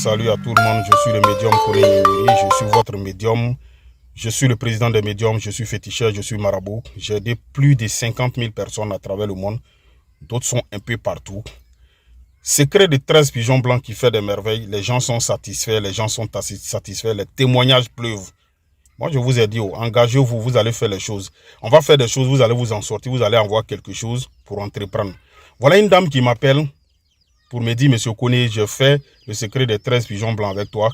Salut à tout le monde, je suis le médium Kone Yenyeri, je suis votre médium, je suis le président des médiums, je suis féticheur, je suis marabout. J'ai aidé plus de 50 000 personnes à travers le monde, d'autres sont un peu partout. Secret de 13 pigeons blancs qui fait des merveilles, les gens sont satisfaits, les gens sont satisfaits, les témoignages pleuvent. Moi je vous ai dit, engagez-vous, vous allez faire les choses. On va faire des choses, vous allez vous en sortir, vous allez avoir quelque chose pour entreprendre. Voilà une dame qui m'appelle pour me dire, Monsieur Kone, je fais le secret des 13 pigeons blancs avec toi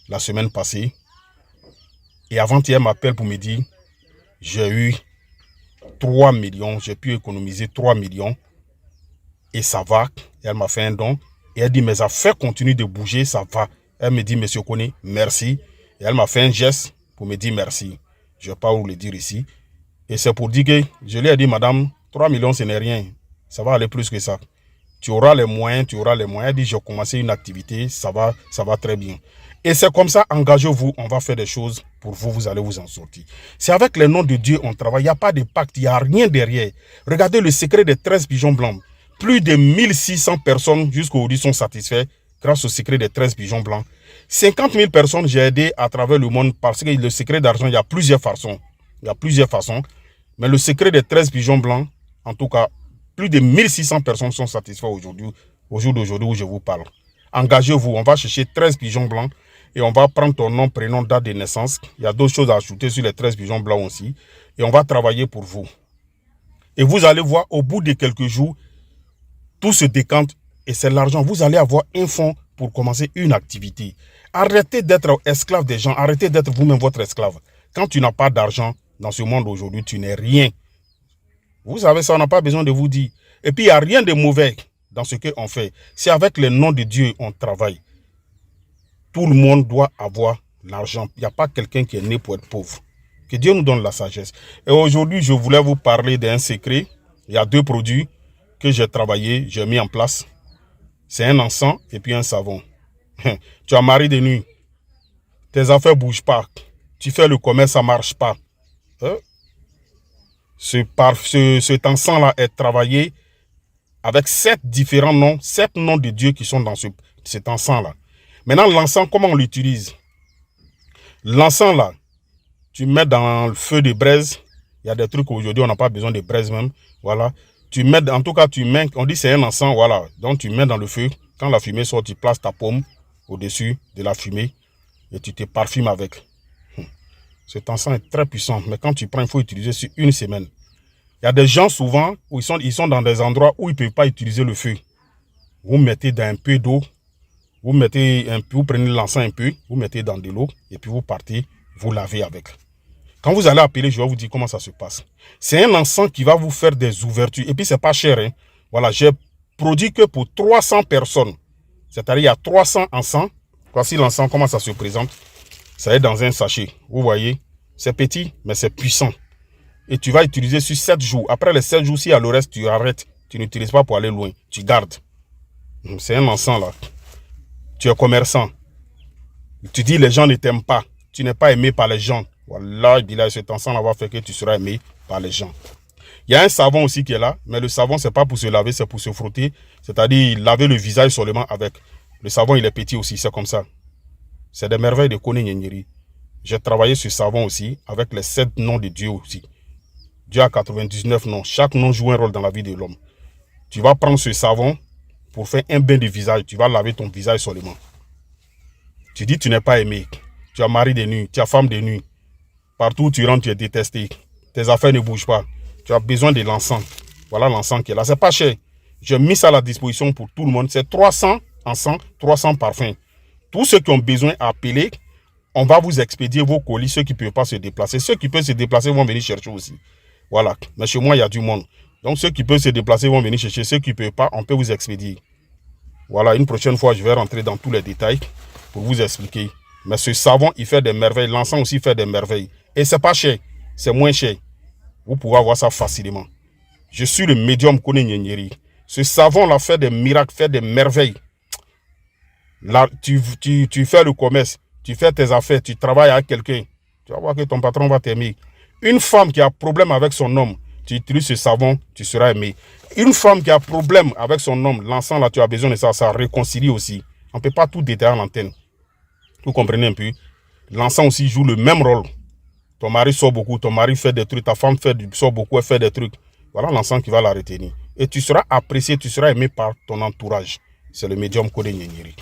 la semaine passée. Et avant-hier, elle m'appelle pour me dire, j'ai eu 3 millions, j'ai pu économiser 3 millions. Et ça va. Et elle m'a fait un don. Et elle dit, mes affaires continuent de bouger, ça va. Elle me dit, Monsieur Kone, merci. Et elle m'a fait un geste pour me dire merci. Je ne vais pas vous le dire ici. Et c'est pour dire que je lui ai dit, madame, 3 millions, ce n'est rien. Ça va aller plus que ça. Tu auras les moyens, tu auras les moyens. Elle dit, j'ai commencé une activité, ça va très bien. Et c'est comme ça, engagez-vous, on va faire des choses pour vous, vous allez vous en sortir. C'est avec le nom de Dieu on travaille, il n'y a pas de pacte, il n'y a rien derrière. Regardez le secret des 13 pigeons blancs. Plus de 1600 personnes jusqu'aujourd'hui sont satisfaits grâce au secret des 13 pigeons blancs. 50 000 personnes j'ai aidé à travers le monde parce que le secret d'argent, il y a plusieurs façons. Il y a plusieurs façons. Mais le secret des 13 pigeons blancs, en tout cas, plus de 1600 personnes sont satisfaites aujourd'hui, au jour d'aujourd'hui où je vous parle. Engagez-vous, on va chercher 13 pigeons blancs et on va prendre ton nom, prénom, date de naissance. Il y a d'autres choses à ajouter sur les 13 pigeons blancs aussi. Et on va travailler pour vous. Et vous allez voir, au bout de quelques jours, tout se décante et c'est l'argent. Vous allez avoir un fonds pour commencer une activité. Arrêtez d'être esclave des gens, arrêtez d'être vous-même votre esclave. Quand tu n'as pas d'argent dans ce monde aujourd'hui, tu n'es rien. Vous savez ça, on n'a pas besoin de vous dire. Et puis, il n'y a rien de mauvais dans ce qu'on fait. C'est avec le nom de Dieu on travaille. Tout le monde doit avoir l'argent. Il n'y a pas quelqu'un qui est né pour être pauvre. Que Dieu nous donne la sagesse. Et aujourd'hui, je voulais vous parler d'un secret. Il y a 2 produits que j'ai travaillé, j'ai mis en place. C'est un encens et puis un savon. Tu as marié de nuit. Tes affaires ne bougent pas. Tu fais le commerce, ça ne marche pas. Cet encens-là est travaillé avec 7 différents noms, 7 noms de Dieu qui sont dans cet encens-là. Maintenant, l'encens, comment on l'utilise? L'encens-là, tu mets dans le feu de braise. Il y a des trucs aujourd'hui, on n'a pas besoin de braise même. Voilà. Tu mets, en tout cas, tu mets, on dit c'est un encens, voilà. Donc, tu mets dans le feu. Quand la fumée sort, tu places ta paume au-dessus de la fumée et tu te parfumes avec. Cet encens est très puissant, mais quand tu prends, il faut utiliser sur une semaine. Il y a des gens souvent, où ils sont dans des endroits où ils ne peuvent pas utiliser le feu. Vous mettez dans un peu d'eau, vous prenez l'encens un peu, vous mettez dans de l'eau, et puis vous partez, vous lavez avec. Quand vous allez appeler, je vais vous dire comment ça se passe. C'est un encens qui va vous faire des ouvertures, et puis c'est pas cher. Hein. Voilà, j'ai produit que pour 300 personnes. C'est-à-dire, il y a 300 encens. Voici l'encens, comment ça se présente. Ça est dans un sachet. Vous voyez, c'est petit, mais c'est puissant. Et tu vas utiliser sur 7 jours. Après les 7 jours, si à le reste, tu arrêtes. Tu n'utilises pas pour aller loin. Tu gardes. C'est un encens là. Tu es commerçant. Tu dis les gens ne t'aiment pas. Tu n'es pas aimé par les gens. Voilà, cet encens là va faire que tu seras aimé par les gens. Il y a un savon aussi qui est là. Mais le savon, ce n'est pas pour se laver, c'est pour se frotter. C'est-à-dire laver le visage seulement avec. Le savon, il est petit aussi, c'est comme ça. C'est des merveilles de Kone Yenyeri. J'ai travaillé sur savon aussi, avec les 7 noms de Dieu aussi. Dieu a 99 noms. Chaque nom joue un rôle dans la vie de l'homme. Tu vas prendre ce savon pour faire un bain de visage. Tu vas laver ton visage seulement. Tu dis tu n'es pas aimé. Tu as mari de nuit, tu as femme de nuit. Partout où tu rentres, tu es détesté. Tes affaires ne bougent pas. Tu as besoin de l'encens. Voilà l'encens qui est là. C'est pas cher. J'ai mis ça à la disposition pour tout le monde. C'est 300 encens, 300 parfums. Tous ceux qui ont besoin, appelez. On va vous expédier vos colis. Ceux qui ne peuvent pas se déplacer. Ceux qui peuvent se déplacer vont venir chercher aussi. Voilà. Mais chez moi, il y a du monde. Donc, ceux qui peuvent se déplacer vont venir chercher. Ceux qui ne peuvent pas, on peut vous expédier. Voilà. Une prochaine fois, je vais rentrer dans tous les détails pour vous expliquer. Mais ce savon, il fait des merveilles. L'encens aussi fait des merveilles. Et ce n'est pas cher. C'est moins cher. Vous pouvez avoir ça facilement. Je suis le médium Kone Yenyeri. Ce savon-là fait des miracles, fait des merveilles. Là, tu fais le commerce, tu fais tes affaires, tu travailles avec quelqu'un. Tu vas voir que ton patron va t'aimer. Une femme qui a problème avec son homme, tu utilises ce savon, tu seras aimé. Une femme qui a problème avec son homme, l'encens là, tu as besoin de ça, ça réconcilie aussi. On ne peut pas tout détailler en antenne. Vous comprenez un peu? L'encens aussi joue le même rôle. Ton mari sort beaucoup, ton mari fait des trucs, ta femme sort beaucoup, elle fait des trucs. Voilà l'encens qui va la retenir. Et tu seras apprécié, tu seras aimé par ton entourage. C'est le médium Codé Nyenyeri.